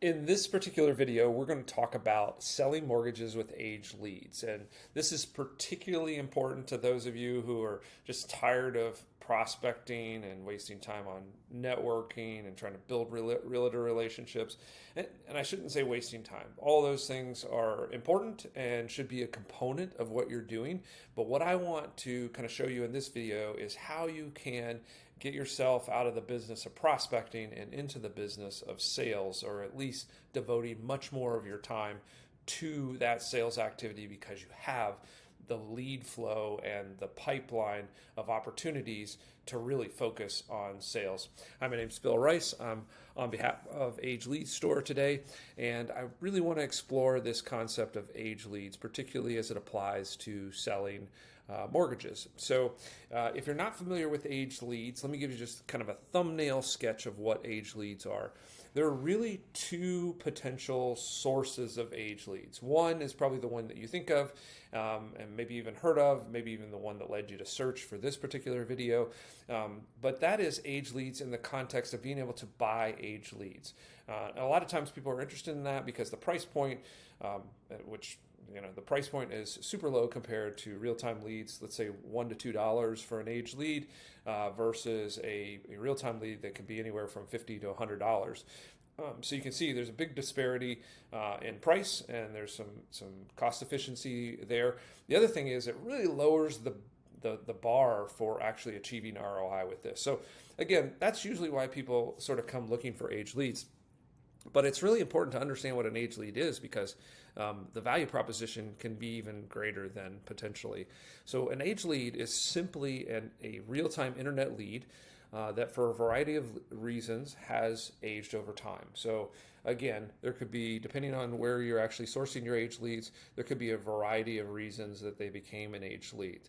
In this particular video, we're going to talk about selling mortgages with aged leads. And this is particularly important to those of you who are just tired of prospecting and wasting time on networking and trying to build realtor relationships. And I shouldn't say wasting time. All those things are important and should be a component of what you're doing. But what I want to kind of show you in this video is how you can get yourself out of the business of prospecting and into the business of sales, or at least devoting much more of your time to that sales activity because you have the lead flow and the pipeline of opportunities to really focus on sales. Hi, my name's Bill Rice. I'm on behalf of Age Leads Store today, and I really want to explore this concept of age leads, particularly as it applies to selling mortgages. So if you're not familiar with age leads, let me give you just kind of a thumbnail sketch of what age leads are. There are really two potential sources of age leads. One is probably the one that you think of and maybe even heard of, maybe even the one that led you to search for this particular video. But that is age leads in the context of being able to buy age leads. A lot of times people are interested in that because the price point, which the price point is super low compared to real-time leads, let's say $1 to $2 for an age lead versus a real-time lead that can be anywhere from $50 to $100. So you can see there's a big disparity in price, and there's some cost efficiency there. The other thing is it really lowers the bar for actually achieving ROI with this. So again, that's usually why people sort of come looking for age leads. But it's really important to understand what an age lead is because the value proposition can be even greater than potentially. So an age lead is simply a real-time internet lead that for a variety of reasons has aged over time. So again, there could be, depending on where you're actually sourcing your age leads, there could be a variety of reasons that they became an age lead.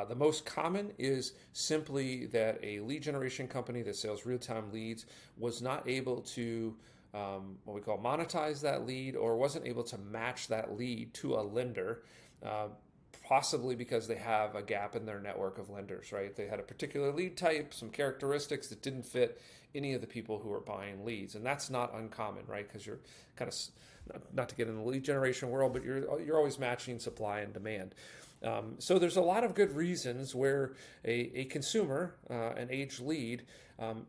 The most common is simply that a lead generation company that sells real-time leads was not able to what we call monetize that lead, or wasn't able to match that lead to a lender, possibly because they have a gap in their network of lenders, right? They had a particular lead type, some characteristics that didn't fit any of the people who are buying leads. And that's not uncommon, right? Because you're kind of, not to get in the lead generation world, but you're always matching supply and demand. So there's a lot of good reasons where a consumer, an age lead,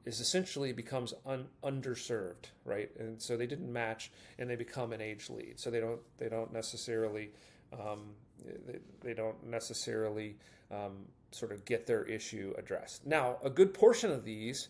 is essentially becomes underserved, right? And so they didn't match, and they become an age lead. So they don't necessarily sort of get their issue addressed. Now, a good portion of these,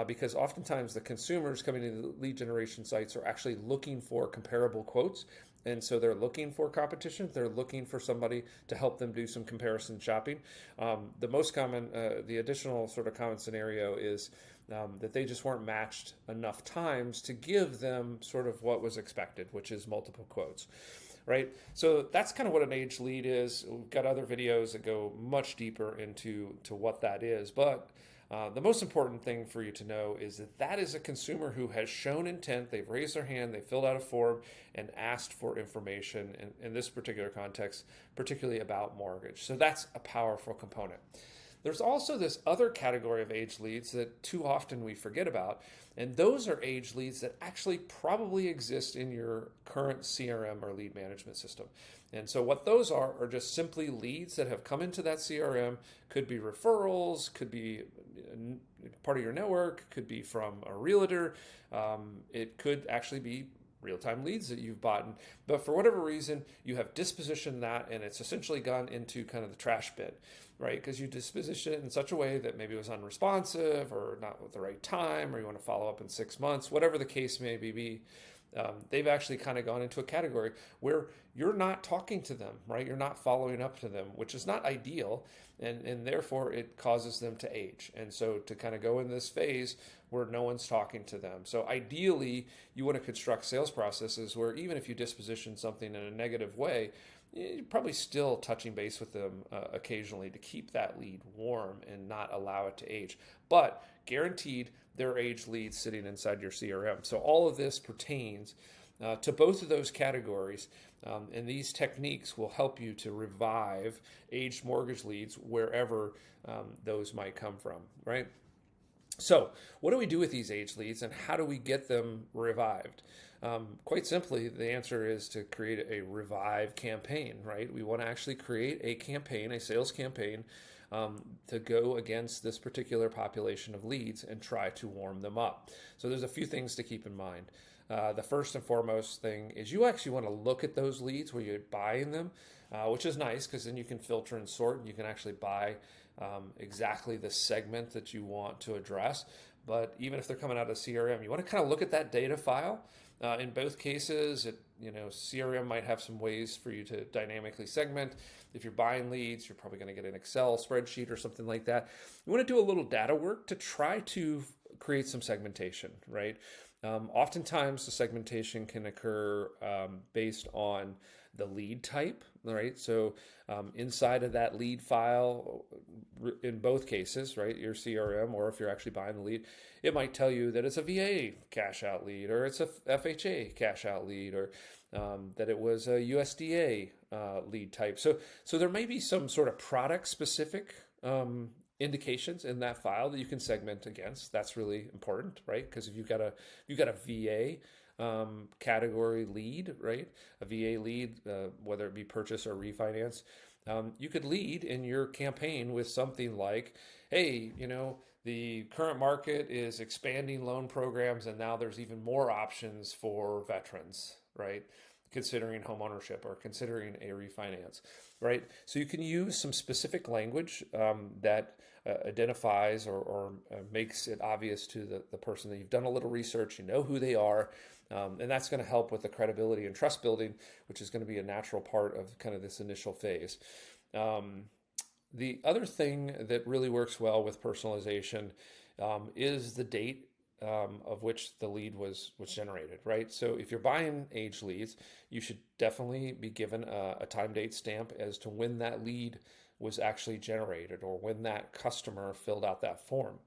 because oftentimes the consumers coming into the lead generation sites are actually looking for comparable quotes. And so they're looking for competition. They're looking for somebody to help them do some comparison shopping. The most common, the additional sort of common scenario is that they just weren't matched enough times to give them sort of what was expected, which is multiple quotes. Right? So that's kind of what an age lead is. We've got other videos that go much deeper into what that is. But the most important thing for you to know is that is a consumer who has shown intent. They've raised their hand, they filled out a form, and asked for information in this particular context, particularly about mortgage. So that's a powerful component. There's also this other category of age leads that too often we forget about, and those are age leads that actually probably exist in your current CRM or lead management system. And so what those are just simply leads that have come into that CRM, could be referrals, could be part of your network, could be from a realtor, it could actually be real-time leads that you've bought, but for whatever reason you have dispositioned that, and it's essentially gone into kind of the trash bin, right? Because you disposition it in such a way that maybe it was unresponsive or not at the right time, or you want to follow up in 6 months, whatever the case may be. They've actually kind of gone into a category where you're not talking to them, right? You're not following up to them, which is not ideal, and therefore it causes them to age. And so to kind of go in this phase where no one's talking to them. So ideally, you want to construct sales processes where even if you disposition something in a negative way, you're probably still touching base with them occasionally to keep that lead warm and not allow it to age. But guaranteed, there are age leads sitting inside your CRM. So all of this pertains to both of those categories, and these techniques will help you to revive aged mortgage leads wherever those might come from, right? So, what do we do with these age leads and how do we get them revived? Quite simply, the answer is to create a revive campaign, right? We want to actually create a campaign, a sales campaign, to go against this particular population of leads and try to warm them up. So, there's a few things to keep in mind. The first and foremost thing is you actually want to look at those leads where you're buying them, which is nice because then you can filter and sort and you can actually buy exactly the segment that you want to address. But even if they're coming out of CRM, you want to kind of look at that data file. In both cases, CRM might have some ways for you to dynamically segment. If you're buying leads, you're probably going to get an Excel spreadsheet or something like that. You want to do a little data work to try to create some segmentation, right? Oftentimes, the segmentation can occur based on the lead type, right? So inside of that lead file, in both cases, right, your CRM, or if you're actually buying the lead, it might tell you that it's a VA cash out lead, or it's a FHA cash out lead, or that it was a USDA lead type. So there may be some sort of product specific indications in that file that you can segment against. That's really important, right? Because if you've got a VA category lead, right? A VA lead, whether it be purchase or refinance, you could lead in your campaign with something like, hey, the current market is expanding loan programs and now there's even more options for veterans, right? Considering homeownership or considering a refinance, right? So you can use some specific language that identifies or makes it obvious to the person that you've done a little research, you know who they are, and that's going to help with the credibility and trust building, which is going to be a natural part of kind of this initial phase. The other thing that really works well with personalization is the date of which the lead was generated, right? So if you're buying age leads, you should definitely be given a time date stamp as to when that lead was actually generated or when that customer filled out that form.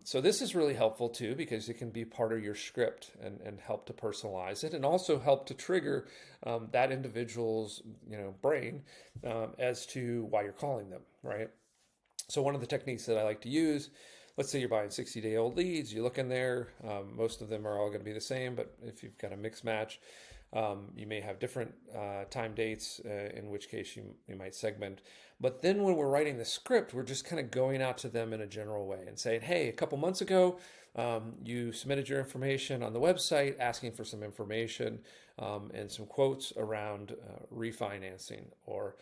So this is really helpful too because it can be part of your script and help to personalize it and also help to trigger that individual's brain as to why you're calling them, right? So one of the techniques that I like to use, let's say you're buying 60-day-old leads, you look in there, most of them are all going to be the same, but if you've got a mix match, you may have different time dates, in which case you might segment. But then when we're writing the script, we're just kind of going out to them in a general way and saying, hey, a couple months ago, you submitted your information on the website asking for some information and some quotes around refinancing or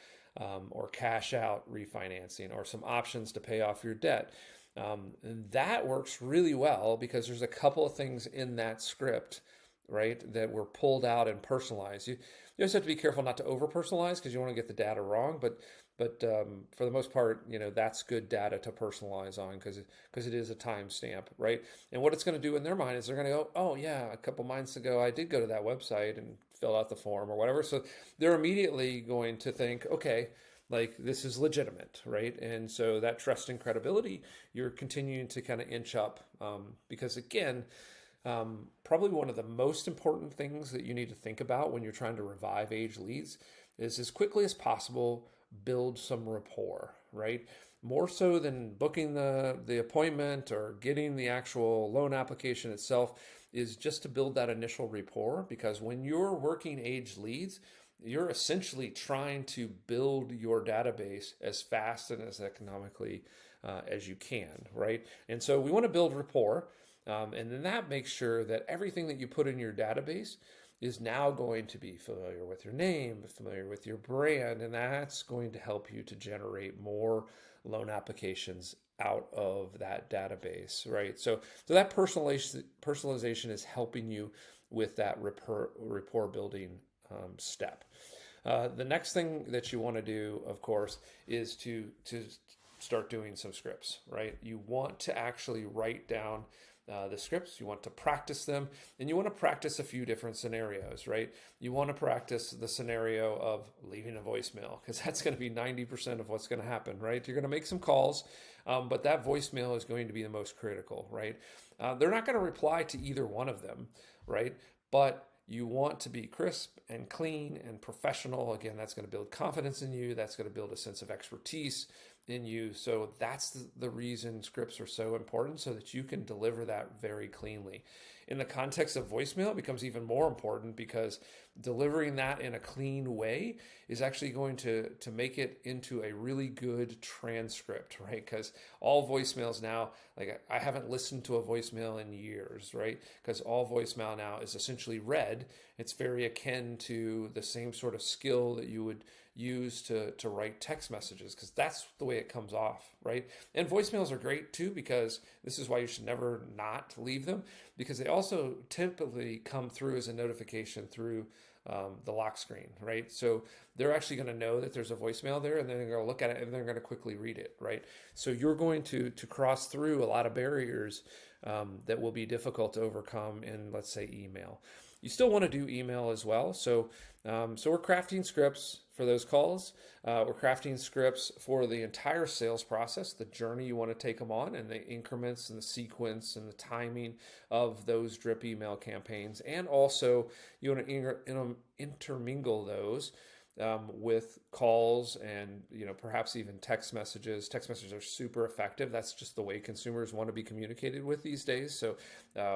cash out refinancing or some options to pay off your debt. And that works really well because there's a couple of things in that script, right, that were pulled out and personalized. You just have to be careful not to over personalize because you want to get the data wrong, but for the most part, that's good data to personalize on because it is a timestamp, right? And what it's going to do in their mind is they're going to go, oh yeah, a couple months ago I did go to that website and fill out the form or whatever. So they're immediately going to think, okay, like this is legitimate, right? And so that trust and credibility, you're continuing to kind of inch up because again, probably one of the most important things that you need to think about when you're trying to revive age leads is as quickly as possible, build some rapport, right? More so than booking the appointment or getting the actual loan application itself is just to build that initial rapport because when you're working age leads, you're essentially trying to build your database as fast and as economically as you can, right? And so we want to build rapport. And then that makes sure that everything that you put in your database is now going to be familiar with your name, familiar with your brand, and that's going to help you to generate more loan applications out of that database, right? So that personalization is helping you with that rapport building step. The next thing that you want to do, of course, is to start doing some scripts, right? You want to actually write down the scripts, you want to practice them, and you want to practice a few different scenarios, right? You want to practice the scenario of leaving a voicemail because that's going to be 90% of what's going to happen, right? You're going to make some calls, but that voicemail is going to be the most critical, right? They're not going to reply to either one of them, right? But you want to be crisp and clean and professional. Again, that's going to build confidence in you. That's going to build a sense of expertise. in you. So that's the reason scripts are so important, so that you can deliver that very cleanly. In the context of voicemail, it becomes even more important because delivering that in a clean way is actually going to make it into a really good transcript, right? Because all voicemails now, like I haven't listened to a voicemail in years, right? Because all voicemail now is essentially read. It's very akin to the same sort of skill that you would use to write text messages, because that's the way it comes off, right? And voicemails are great too, because this is why you should never not leave them, because they also typically come through as a notification through the lock screen, right? So they're actually going to know that there's a voicemail there, and then they're going to look at it and they're going to quickly read it, right? So you're going to cross through a lot of barriers that will be difficult to overcome in, let's say, email. You still want to do email as well. So we're crafting scripts for those calls. We're crafting scripts for the entire sales process, the journey you want to take them on, and the increments and the sequence and the timing of those drip email campaigns. And also, you want to intermingle those with calls and perhaps even text messages. Text messages are super effective. That's just the way consumers want to be communicated with these days. So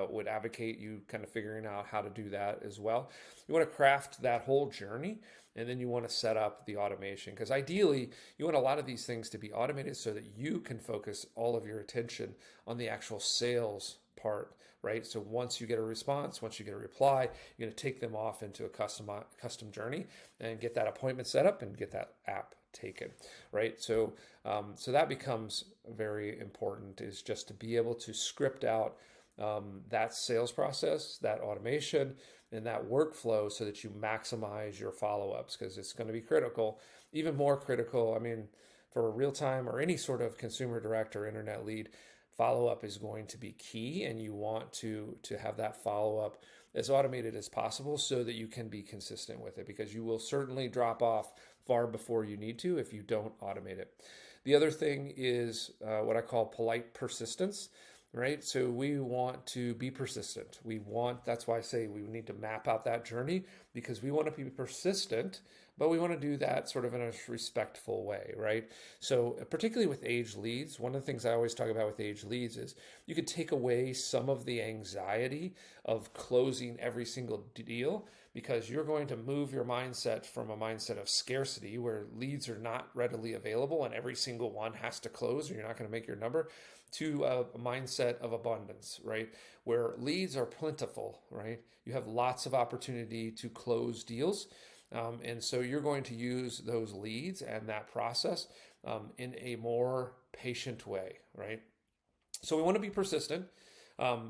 would advocate you kind of figuring out how to do that as well. You want to craft that whole journey, and then you want to set up the automation, because ideally you want a lot of these things to be automated so that you can focus all of your attention on the actual sales part, right? So once you get a response, once you get a reply, you're going to take them off into a custom journey and get that appointment set up and get that app taken, right? So that becomes very important, is just to be able to script out that sales process, that automation, and that workflow, so that you maximize your follow-ups, because it's going to be critical, even more critical. I mean, for a real-time or any sort of consumer direct or internet lead, follow-up is going to be key, and you want to have that follow-up as automated as possible so that you can be consistent with it, because you will certainly drop off far before you need to if you don't automate it. The other thing is what I call polite persistence, right? So we want to be persistent. That's why I say we need to map out that journey, because we want to be persistent, but we want to do that sort of in a respectful way, right? So particularly with age leads, one of the things I always talk about with age leads is you could take away some of the anxiety of closing every single deal, because you're going to move your mindset from a mindset of scarcity, where leads are not readily available and every single one has to close or you're not going to make your number, to a mindset of abundance, right? Where leads are plentiful, right? You have lots of opportunity to close deals. And so you're going to use those leads and that process in a more patient way, right? So we want to be persistent.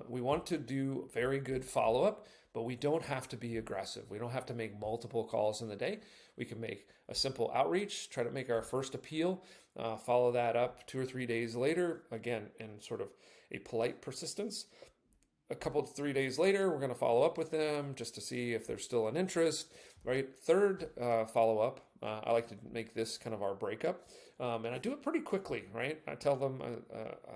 We want to do very good follow-up, but we don't have to be aggressive. We don't have to make multiple calls in the day. We can make a simple outreach, try to make our first appeal, follow that up 2 or 3 days later, again, in sort of a polite persistence. A couple to 3 days later, we're going to follow up with them just to see if there's still an interest, right? Third follow-up, I like to make this kind of our breakup. And I do it pretty quickly, right? I tell them,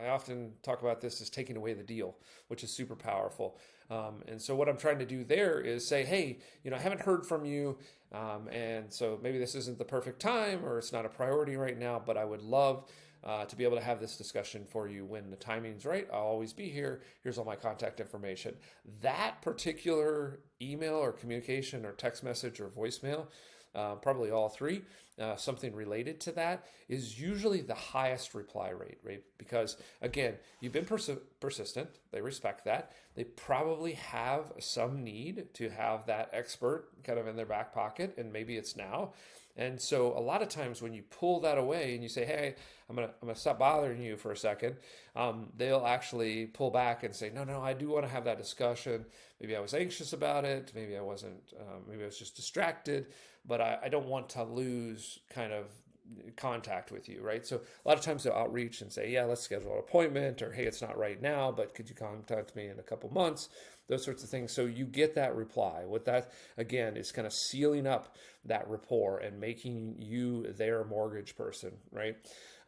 I often talk about this as taking away the deal, which is super powerful. And so what I'm trying to do there is say, hey, I haven't heard from you. And so maybe this isn't the perfect time, or it's not a priority right now, but I would love to be able to have this discussion for you when the timing's right. I'll always be here. Here's all my contact information. That particular email or communication or text message or voicemail, probably all three, something related to that, is usually the highest reply rate, right? Because again, you've been persistent. They respect that. They probably have some need to have that expert kind of in their back pocket, and maybe it's now. And so a lot of times when you pull that away and you say, hey, I'm gonna stop bothering you for a second, they'll actually pull back and say, no, I do want to have that discussion. Maybe I was anxious about it. Maybe I wasn't. Maybe I was just distracted. But I don't want to lose kind of contact with you, right? So a lot of times they'll outreach and say, yeah, let's schedule an appointment, or hey, it's not right now, but could you contact me in a couple months? Those sorts of things. So you get that reply. What that, again, is kind of sealing up that rapport and making you their mortgage person, right?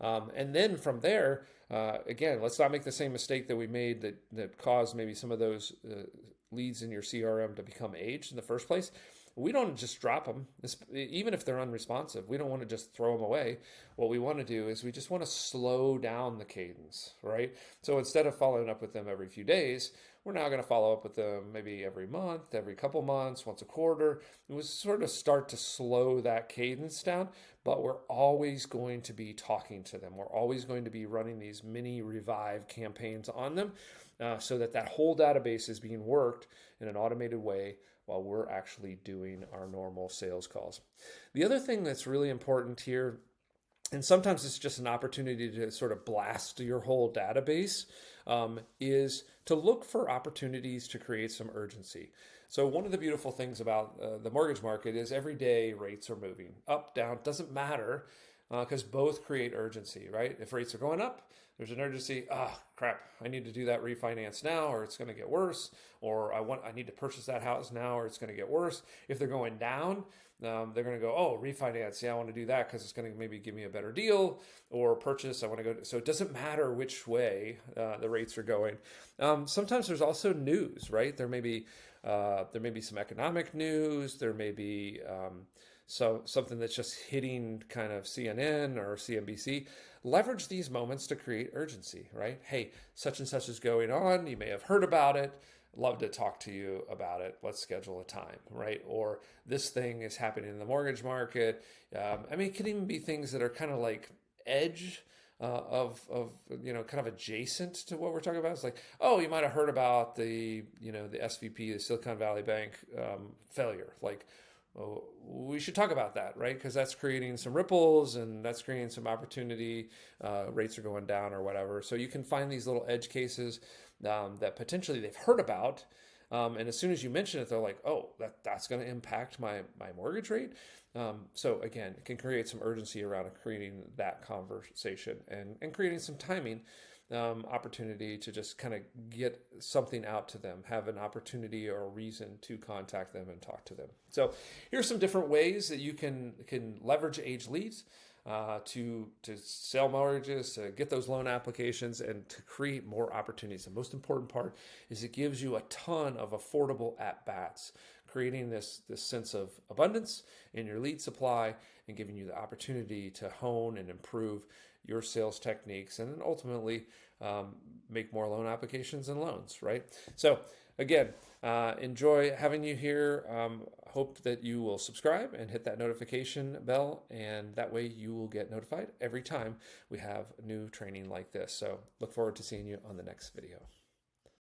And then from there, again, let's not make the same mistake that we made that caused maybe some of those leads in your CRM to become aged in the first place, we don't just drop them, even if they're unresponsive. We don't want to just throw them away. What we want to do is we just want to slow down the cadence, right? So instead of following up with them every few days, we're now going to follow up with them maybe every month, every couple months, once a quarter. We sort of start to slow that cadence down, but we're always going to be talking to them. We're always going to be running these mini revive campaigns on them, so that whole database is being worked in an automated way while we're actually doing our normal sales calls. The other thing that's really important here, and sometimes it's just an opportunity to sort of blast your whole database, is to look for opportunities to create some urgency. So one of the beautiful things about the mortgage market is every day rates are moving up, down, doesn't matter, because both create urgency, right? If rates are going up, there's an urgency. Crap, I need to do that refinance now, or it's going to get worse. Or I need to purchase that house now, or it's going to get worse. If they're going down, they're going to go, oh, refinance. Yeah, I want to do that because it's going to maybe give me a better deal. Or purchase, I want to go. So it doesn't matter which way the rates are going. Sometimes there's also news, right? There may be some economic news. There may be something that's just hitting kind of CNN or CNBC. Leverage these moments to create urgency, right? Hey, such and such is going on. You may have heard about it. Love to talk to you about it. Let's schedule a time, right? Or this thing is happening in the mortgage market. It can even be things that are kind of like edge of kind of adjacent to what we're talking about. It's like, oh, you might have heard about the SVP, the Silicon Valley Bank failure. Like, we should talk about that, right? Because that's creating some ripples and that's creating some opportunity. Rates are going down or whatever. So you can find these little edge cases that potentially they've heard about. And as soon as you mention it, they're like, oh, that's going to impact my mortgage rate. So again, it can create some urgency around creating that conversation and creating some timing opportunity to just kind of get something out to them, have an opportunity or a reason to contact them and talk to them. So here's some different ways that you can leverage age leads to sell mortgages, to get those loan applications, and to create more opportunities. The most important part is it gives you a ton of affordable at-bats, creating this sense of abundance in your lead supply and giving you the opportunity to hone and improve your sales techniques, and then ultimately make more loan applications and loans, right? So again, enjoy having you here. Hope that you will subscribe and hit that notification bell, and that way you will get notified every time we have new training like this. So look forward to seeing you on the next video.